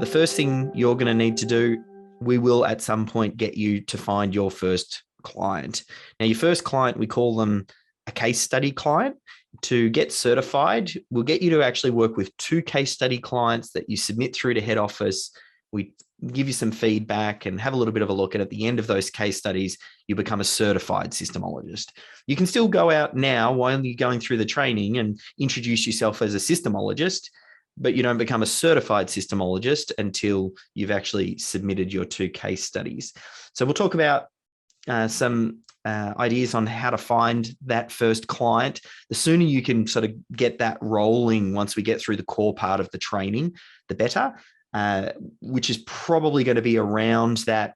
The first thing you're going to need to do, we will at some point get you to find your first client. Now, your first client, we call them a case study client. To get certified, we'll get you to actually work with 2 case study clients that you submit through to head office. We give you some feedback and have a little bit of a look. And at the end of those case studies, you become a certified SYSTEMologist. You can still go out now while you're going through the training and introduce yourself as a SYSTEMologist, but you don't become a certified SYSTEMologist until you've actually submitted your 2 case studies. So we'll talk about some ideas on how to find that first client. The sooner you can sort of get that rolling once we get through the core part of the training, the better, which is probably going to be around that,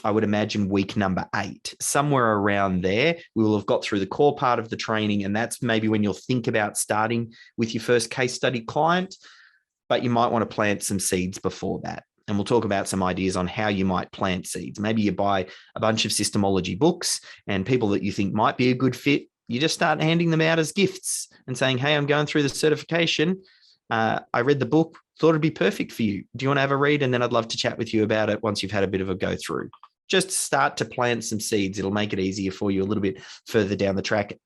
I would imagine, week number 8, somewhere around there. We will have got through the core part of the training, and that's maybe when you'll think about starting with your first case study client, but you might want to plant some seeds before that. And we'll talk about some ideas on how you might plant seeds. Maybe you buy a bunch of systemology books, and people that you think might be a good fit, you just start handing them out as gifts and saying, hey, I'm going through the certification. I read the book, thought it'd be perfect for you. Do you want to have a read? And then I'd love to chat with you about it once you've had a bit of a go through. Just start to plant some seeds. It'll make it easier for you a little bit further down the track,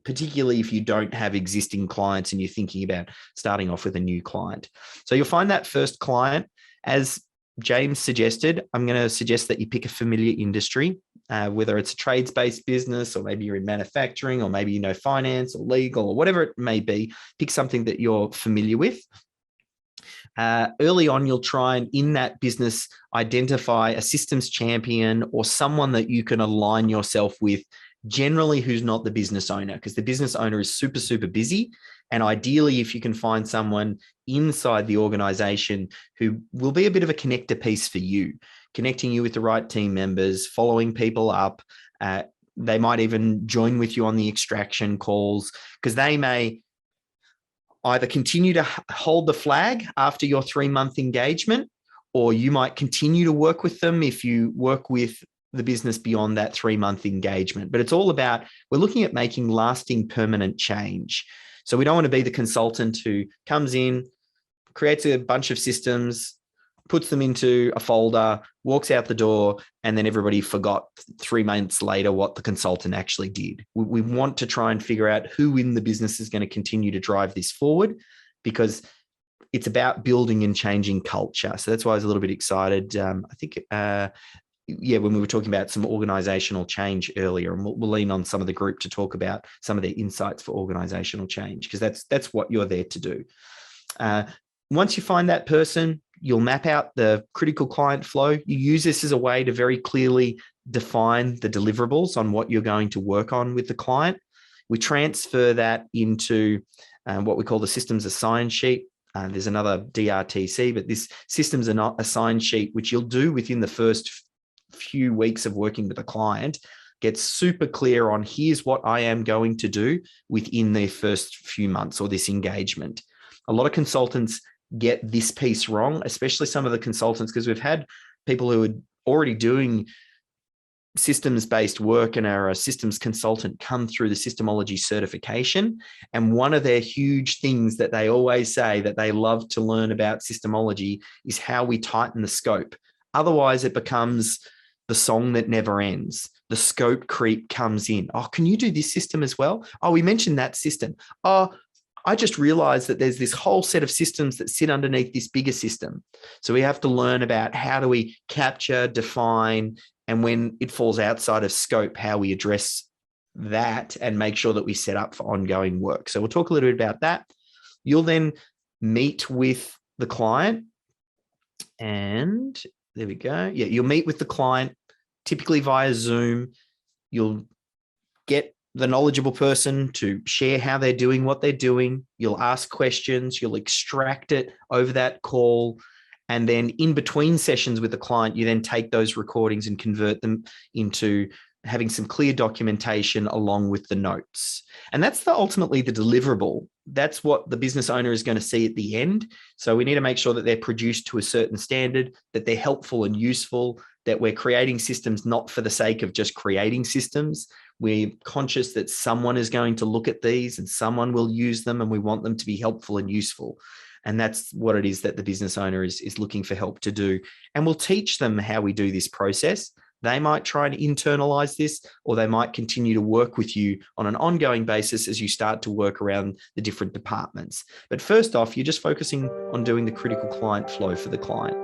particularly if you don't have existing clients and you're thinking about starting off with a new client. So you'll find that first client. As James suggested, I'm going to suggest that you pick a familiar industry, whether it's a trades-based business, or maybe you're in manufacturing, or maybe you know finance or legal or whatever it may be. Pick something that you're familiar with. Early on, you'll try and in that business identify a systems champion or someone that you can align yourself with, generally who's not the business owner, because the business owner is super, super busy. And ideally, if you can find someone inside the organization who will be a bit of a connector piece for you, connecting you with the right team members, following people up. They might even join with you on the extraction calls, because they may either continue to hold the flag after your 3-month engagement, or you might continue to work with them if you work with the business beyond that 3-month engagement. But it's all about, we're looking at making lasting, permanent change. So we don't want to be the consultant who comes in, creates a bunch of systems, puts them into a folder, walks out the door, and then everybody forgot 3 months later what the consultant actually did. We want to try and figure out who in the business is going to continue to drive this forward, because it's about building and changing culture. So that's why I was a little bit excited. I think, when we were talking about some organizational change earlier, and we'll lean on some of the group to talk about some of their insights for organizational change, because that's what you're there to do. Once you find that person, you'll map out the critical client flow. You use this as a way to very clearly define the deliverables on what you're going to work on with the client. We transfer that into what we call the systems assign sheet. There's another DRTC, but this systems assign sheet, which you'll do within the first few weeks of working with a client, gets super clear on, here's what I am going to do within their first few months or this engagement. A lot of consultants get this piece wrong, especially some of the consultants, because we've had people who are already doing systems-based work and are a systems consultant come through the SYSTEMology certification. And one of their huge things that they always say that they love to learn about SYSTEMology is how we tighten the scope. Otherwise, it becomes the song that never ends. The scope creep comes in. Oh, can you do this system as well? Oh, we mentioned that system. Oh, I just realized that there's this whole set of systems that sit underneath this bigger system. So we have to learn about how do we capture, define, and when it falls outside of scope, how we address that and make sure that we set up for ongoing work. So we'll talk a little bit about that. You'll then meet with the client, and there we go. Yeah, you'll meet with the client, typically via Zoom. You'll get the knowledgeable person to share how they're doing what they're doing. You'll ask questions. You'll extract it over that call. And then in between sessions with the client, you then take those recordings and convert them into having some clear documentation along with the notes. And that's ultimately the deliverable. That's what the business owner is going to see at the end. So we need to make sure that they're produced to a certain standard, that they're helpful and useful, that we're creating systems not for the sake of just creating systems. We're conscious that someone is going to look at these and someone will use them, and we want them to be helpful and useful. And that's what it is that the business owner is looking for help to do. And we'll teach them how we do this process. They might try and internalize this, or they might continue to work with you on an ongoing basis as you start to work around the different departments. But first off, you're just focusing on doing the critical client flow for the client.